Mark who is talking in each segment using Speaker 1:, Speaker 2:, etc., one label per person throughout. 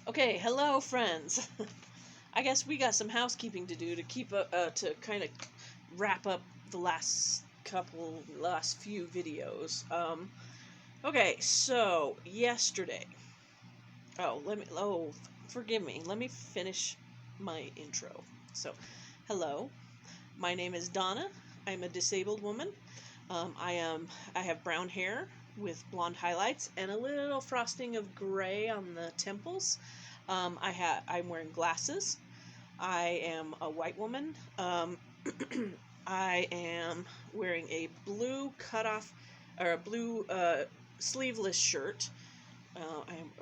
Speaker 1: Okay, hello friends. I guess we got some housekeeping to do to keep to kind of wrap up the last few videos. Okay, so yesterday. Forgive me. Let me finish my intro. So, hello. My name is Donna. I'm a disabled woman. I have brown hair with blonde highlights and a little frosting of gray on the temples. I'm wearing glasses. I am a white woman. I am wearing a blue blue sleeveless shirt.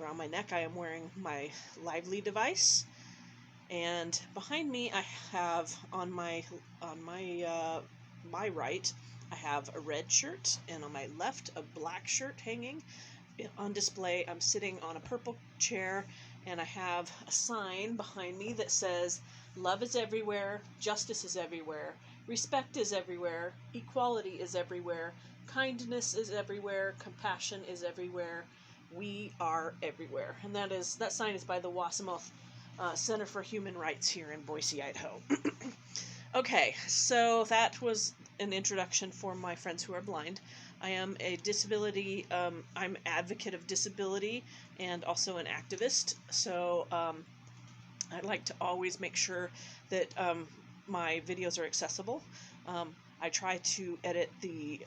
Speaker 1: Around my neck I am wearing my Lively device. And behind me, I have on my right, I have a red shirt, and on my left, a black shirt hanging on display. I'm sitting on a purple chair, and I have a sign behind me that says, "Love is everywhere, justice is everywhere, respect is everywhere, equality is everywhere, kindness is everywhere, compassion is everywhere. We are everywhere." And that sign is by the Wassimoth Center for Human Rights here in Boise, Idaho. Okay, so that was an introduction for my friends who are blind. I am a disability, I'm advocate of disability and also an activist, so I like to always make sure that my videos are accessible. I try to edit the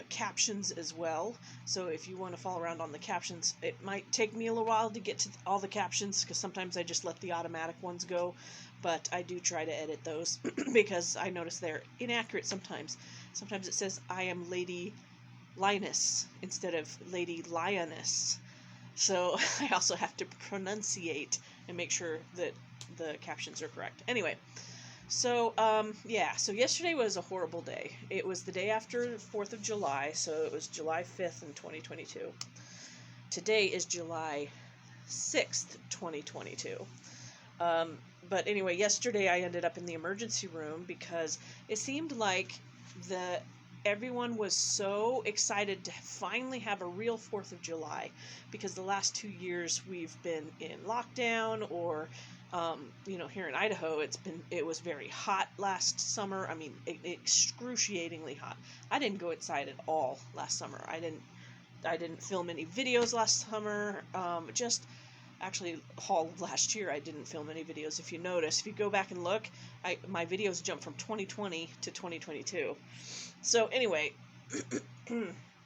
Speaker 1: captions as well, so if you want to follow around on the captions, it might take me a little while to get to all the captions, because sometimes I just let the automatic ones go, but I do try to edit those because I notice they're inaccurate sometimes. Sometimes it says I am Lady Lioness instead of Lady Lioness, so I also have to pronunciate and make sure that the captions are correct. Anyway, so, so yesterday was a horrible day. It was the day after 4th of July, so it was July 5th in 2022. Today is July 6th, 2022. But anyway, yesterday I ended up in the emergency room because it seemed like everyone was so excited to finally have a real 4th of July, because the last 2 years we've been in lockdown, or here in Idaho, it was very hot last summer. I mean, excruciatingly hot. I didn't go outside at all last summer. I didn't film any videos last summer. Actually, all last year I didn't film any videos. If you notice, if you go back and look, my videos jumped from 2020 to 2022. So anyway,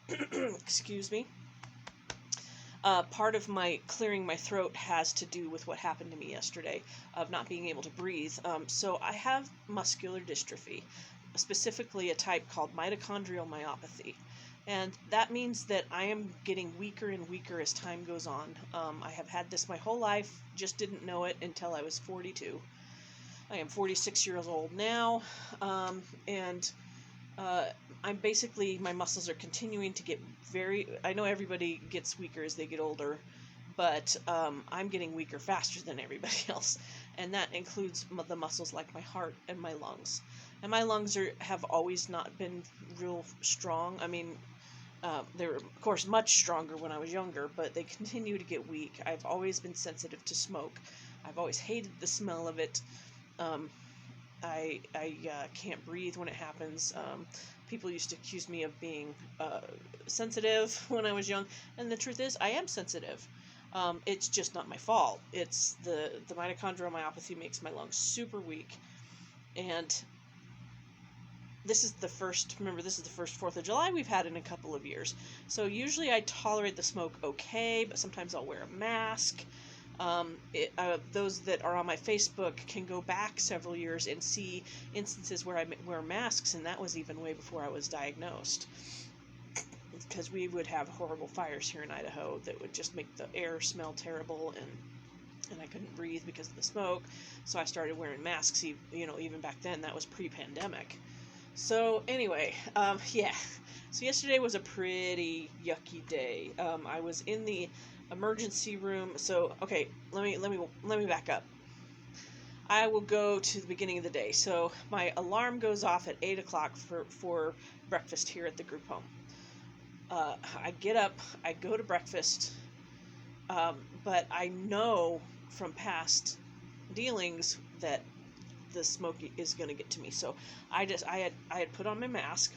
Speaker 1: excuse me. Part of my clearing my throat has to do with what happened to me yesterday, of not being able to breathe. So I have muscular dystrophy, specifically a type called mitochondrial myopathy. And that means that I am getting weaker and weaker as time goes on. I have had this my whole life, just didn't know it until I was 42. I am 46 years old now, and my muscles are continuing to get I know everybody gets weaker as they get older, but I'm getting weaker faster than everybody else, and that includes the muscles like my heart and my lungs. And my lungs have always not been real strong. I mean, they were, of course, much stronger when I was younger, but they continue to get weak. I've always been sensitive to smoke. I've always hated the smell of it. I can't breathe when it happens. People used to accuse me of being sensitive when I was young, and the truth is, I am sensitive. It's just not my fault. It's the mitochondrial myopathy makes my lungs super weak, and this is the first 4th of July we've had in a couple of years. So usually I tolerate the smoke okay, but sometimes I'll wear a mask. Those that are on my Facebook can go back several years and see instances where I wear masks, and that was even way before I was diagnosed, because we would have horrible fires here in Idaho that would just make the air smell terrible, and I couldn't breathe because of the smoke, so I started wearing masks, even back then. That was pre-pandemic. So anyway, so yesterday was a pretty yucky day. I was in the emergency room. So okay, let me back up. I will go to the beginning of the day. So my alarm goes off at 8 o'clock for breakfast here at the group home. I get up, I go to breakfast, But I know from past dealings that the smoke is going to get to me. So I had put on my mask.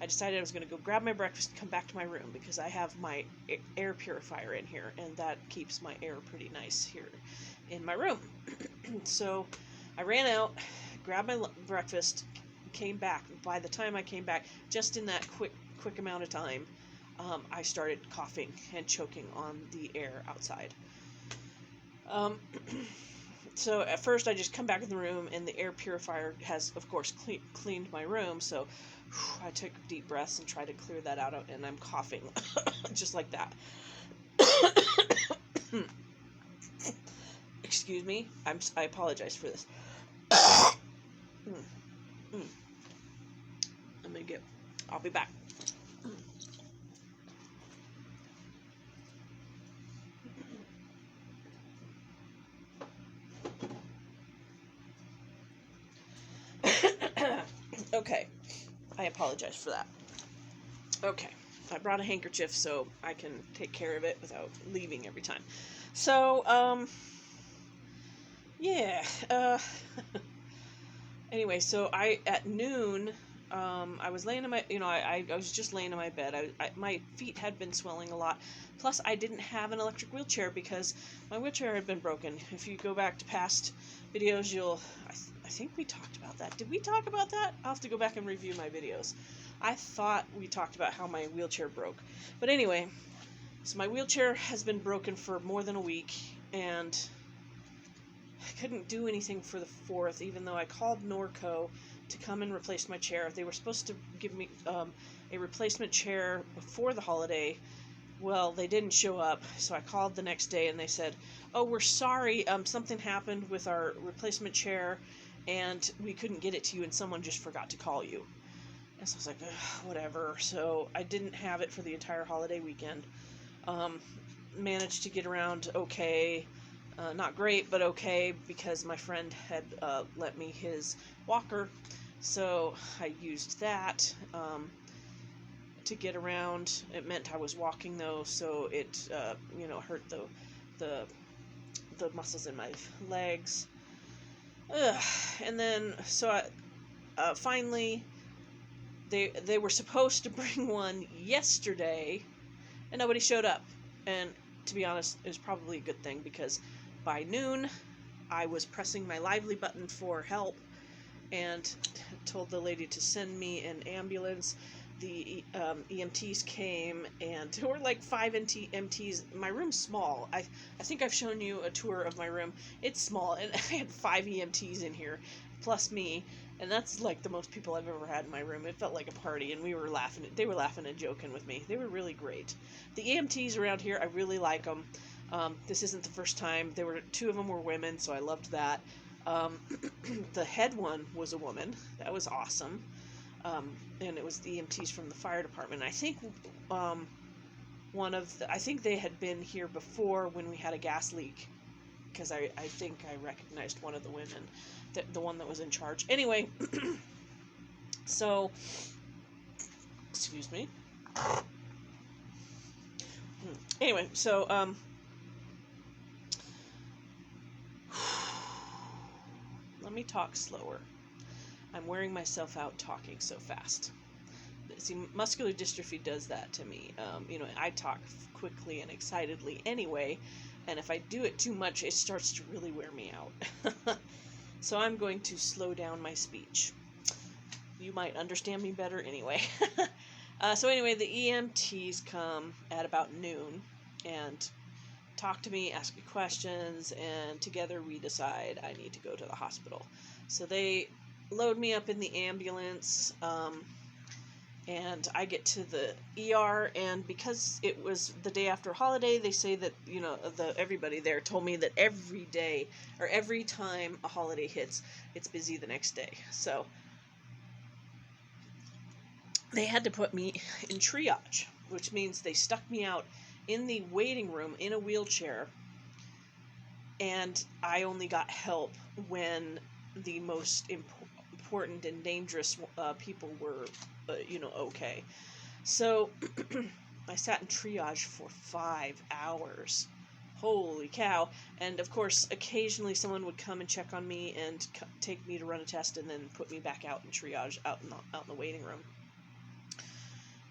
Speaker 1: I decided I was going to go grab my breakfast and come back to my room because I have my air purifier in here, and that keeps my air pretty nice here in my room. So I ran out, grabbed my breakfast, came back. By the time I came back, just in that quick amount of time, I started coughing and choking on the air outside. So at first I just come back in the room, and the air purifier has, of course, cleaned my room. So I took deep breaths and tried to clear that out, and I'm coughing just like that. Excuse me. I apologize for this. I'll be back. Okay, I apologize for that. Okay, I brought a handkerchief so I can take care of it without leaving every time. So, yeah, anyway, so at noon, I was laying in my, I was just laying in my bed. My feet had been swelling a lot. Plus, I didn't have an electric wheelchair because my wheelchair had been broken. If you go back to past videos, I think we talked about that. Did we talk about that? I'll have to go back and review my videos. I thought we talked about how my wheelchair broke. But anyway, so my wheelchair has been broken for more than a week, and I couldn't do anything for the 4th, even though I called Norco to come and replace my chair. They were supposed to give me a replacement chair before the holiday. Well, they didn't show up, so I called the next day, and they said, "Oh, we're sorry, something happened with our replacement chair, and we couldn't get it to you, and someone just forgot to call you." And so I was like, whatever. So I didn't have it for the entire holiday weekend. Managed to get around okay. Not great, but okay, because my friend had lent me his walker, so I used that to get around. It meant I was walking though, so it hurt the muscles in my legs. And then so finally they were supposed to bring one yesterday, and nobody showed up. And to be honest, it was probably a good thing, because by noon I was pressing my lively button for help and told the lady to send me an ambulance. The EMTs came, and there were like 5 EMTs. My room's small. I think I've shown you a tour of my room. It's small, and I had 5 EMTs in here, plus me, and that's like the most people I've ever had in my room. It felt like a party, and we were laughing. They were laughing and joking with me. They were really great. The EMTs around here, I really like them. This isn't the first time. 2 of them were women, so I loved that. The head one was a woman. That was awesome. And it was the EMTs from the fire department. I think I think they had been here before when we had a gas leak, because I think I recognized one of the women, the one that was in charge. Anyway, so, excuse me. Anyway, so, let me talk slower. I'm wearing myself out talking so fast. See, muscular dystrophy does that to me. I talk quickly and excitedly anyway, and if I do it too much, it starts to really wear me out. So I'm going to slow down my speech. You might understand me better anyway. So anyway, the EMTs come at about noon and talk to me, ask me questions, and together we decide I need to go to the hospital. So they load me up in the ambulance, and I get to the ER, and because it was the day after holiday, they say that, everybody there told me that every day, or every time a holiday hits, it's busy the next day. So they had to put me in triage, which means they stuck me out in the waiting room in a wheelchair, and I only got help when the most important and dangerous people were, okay. So I sat in triage for 5 hours. holy cow. And of course, occasionally someone would come and check on me and take me to run a test and then put me back out in triage out in the waiting room.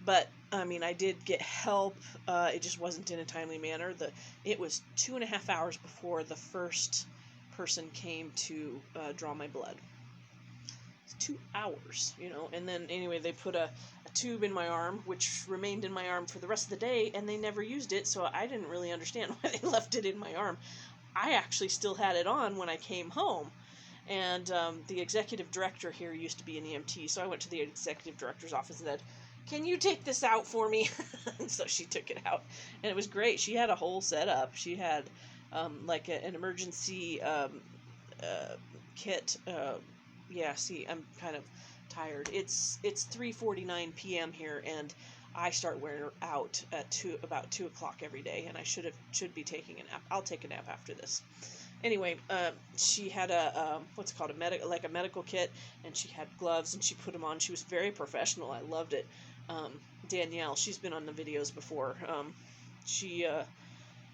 Speaker 1: But I mean, I did get help. It just wasn't in a timely manner. It was 2.5 hours before the first person came to draw my blood. 2 hours, and then anyway, they put a tube in my arm, which remained in my arm for the rest of the day, and they never used it, so I didn't really understand why they left it in my arm. I actually still had it on when I came home, and the executive director here used to be an EMT, so I went to the executive director's office and said, "Can you take this out for me?" And so she took it out, and it was great. She had a whole setup. She had like an emergency kit. Yeah, see, I'm kind of tired. It's 3:49 p.m. here, and I start wearing out at about 2 o'clock every day, and I should be taking a nap. I'll take a nap after this. Anyway, she had a what's it called, a medical kit, and she had gloves, and she put them on. She was very professional. I loved it. Danielle, she's been on the videos before.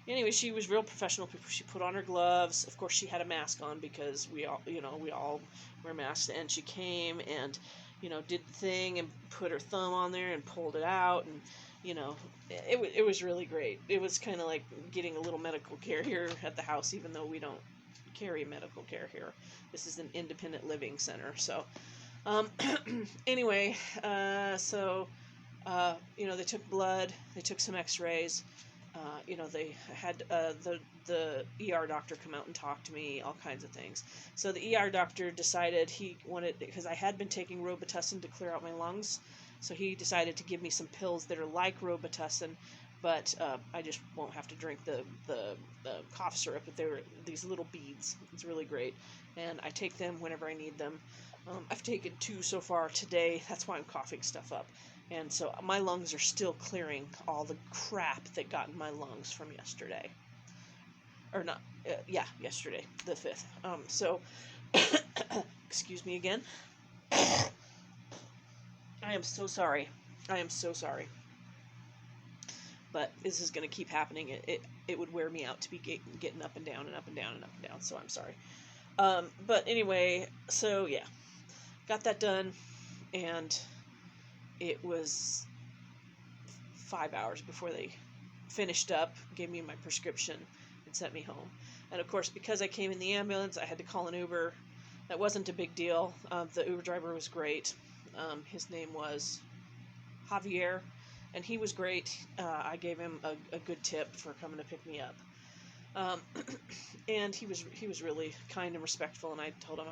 Speaker 1: Anyway, she was real professional. She put on her gloves. Of course, she had a mask on because we all wear masks. And she came and, did the thing and put her thumb on there and pulled it out. And, it was really great. It was kind of like getting a little medical care here at the house, even though we don't carry medical care here. This is an independent living center. So, anyway, they took blood, they took some x-rays, they had the ER doctor come out and talk to me, all kinds of things. So the ER doctor decided he wanted, because I had been taking Robitussin to clear out my lungs, so he decided to give me some pills that are like Robitussin, but I just won't have to drink the cough syrup, but they were these little beads. It's really great, and I take them whenever I need them. I've taken 2 so far today. That's why I'm coughing stuff up. And so my lungs are still clearing all the crap that got in my lungs from yesterday. Or not, yesterday, the 5th. Excuse me again. I am so sorry. But this is going to keep happening. It would wear me out to be getting up and down and up and down and up and down, so I'm sorry. But anyway, so yeah. Got that done, and it was 5 hours before they finished up, gave me my prescription, and sent me home. And of course, because I came in the ambulance, I had to call an Uber. That wasn't a big deal. The Uber driver was great. His name was Javier, and he was great. I gave him a good tip for coming to pick me up. And he was really kind and respectful, and I told him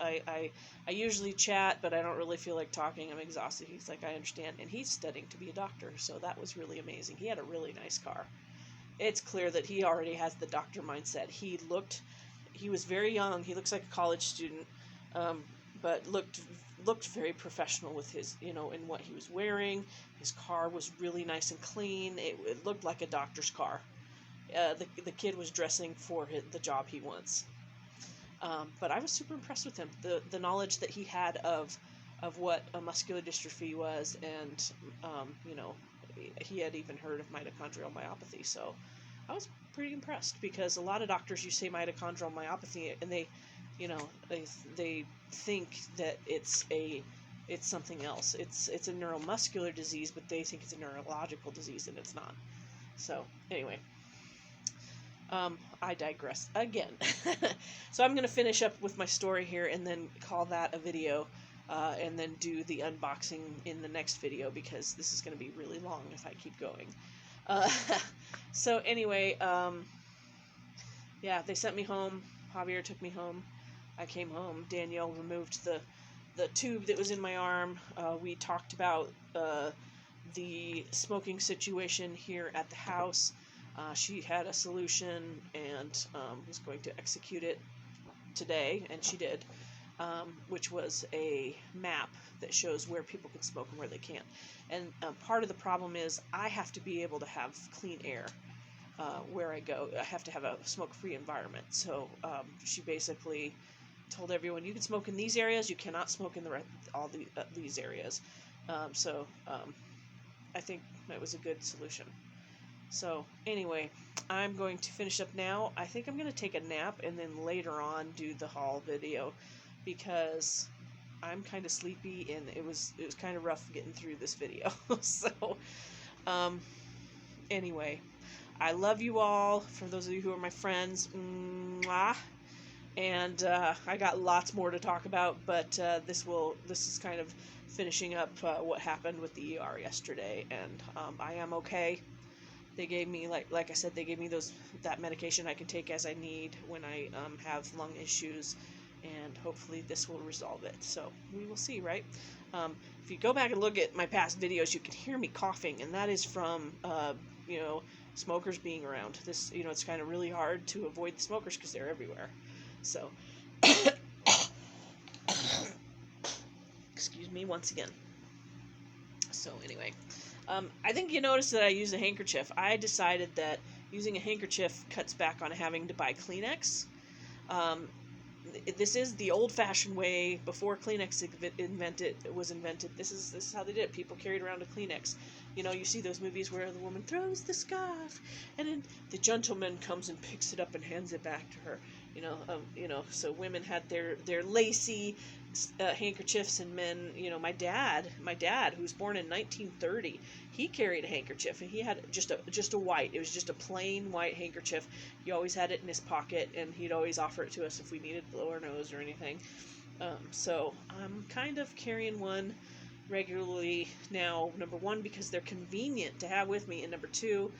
Speaker 1: I usually chat, but I don't really feel like talking. I'm exhausted. He's like, I understand. And he's studying to be a doctor, so that was really amazing. He had a really nice car. It's clear that he already has the doctor mindset. He was very young. He looks like a college student, but looked very professional with his, in what he was wearing. His car was really nice and clean. It looked like a doctor's car. The kid was dressing for the job he wants. But I was super impressed with him. The knowledge that he had of what a muscular dystrophy was, and he had even heard of mitochondrial myopathy. So I was pretty impressed, because a lot of doctors, you say mitochondrial myopathy, and they think that it's something else. It's a neuromuscular disease, but they think it's a neurological disease, and it's not. So anyway. I digress again. So I'm going to finish up with my story here and then call that a video, and then do the unboxing in the next video, because this is going to be really long if I keep going. So anyway, they sent me home. Javier took me home. I came home. Danielle removed the tube that was in my arm. We talked about the smoking situation here at the house. She had a solution and was going to execute it today, and she did, which was a map that shows where people can smoke and where they can't. And part of the problem is I have to be able to have clean air where I go. I have to have a smoke-free environment. So she basically told everyone, you can smoke in these areas, you cannot smoke in these areas. So I think that was a good solution. So anyway, I'm going to finish up now. I think I'm going to take a nap and then later on do the haul video, because I'm kind of sleepy and it was kind of rough getting through this video. So, anyway, I love you all. For those of you who are my friends, mwah. And I got lots more to talk about, but this is kind of finishing up what happened with the ER yesterday, and I am okay. They gave me, like I said, they gave me that medication I can take as I need when I have lung issues, and hopefully this will resolve it. So we will see, right? If you go back and look at my past videos, you can hear me coughing, and that is from smokers being around. This, it's kind of really hard to avoid the smokers because they're everywhere. So, excuse me once again. So anyway, I think you noticed that I use a handkerchief. I decided that using a handkerchief cuts back on having to buy Kleenex. This is the old-fashioned way before Kleenex was invented. This is how they did it. People carried around a Kleenex. You see those movies where the woman throws the scarf, and then the gentleman comes and picks it up and hands it back to her. So women had their lacy handkerchiefs, and men. My dad, who was born in 1930, he carried a handkerchief, and he had just a white. It was just a plain white handkerchief. He always had it in his pocket, and he'd always offer it to us if we needed to blow our nose or anything. So I'm kind of carrying one regularly now. Number one, because they're convenient to have with me, and number two,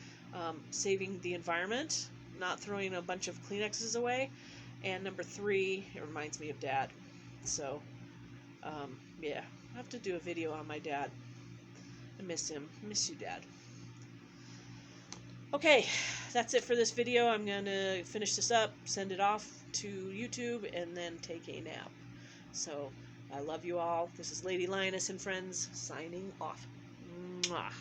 Speaker 1: saving the environment, not throwing a bunch of Kleenexes away, and number three, it reminds me of Dad. So, yeah, I have to do a video on my dad. I miss him. I miss you, Dad. Okay, that's it for this video. I'm going to finish this up, send it off to YouTube, and then take a nap. So, I love you all. This is Lady Lioness and Friends, signing off. Mwah.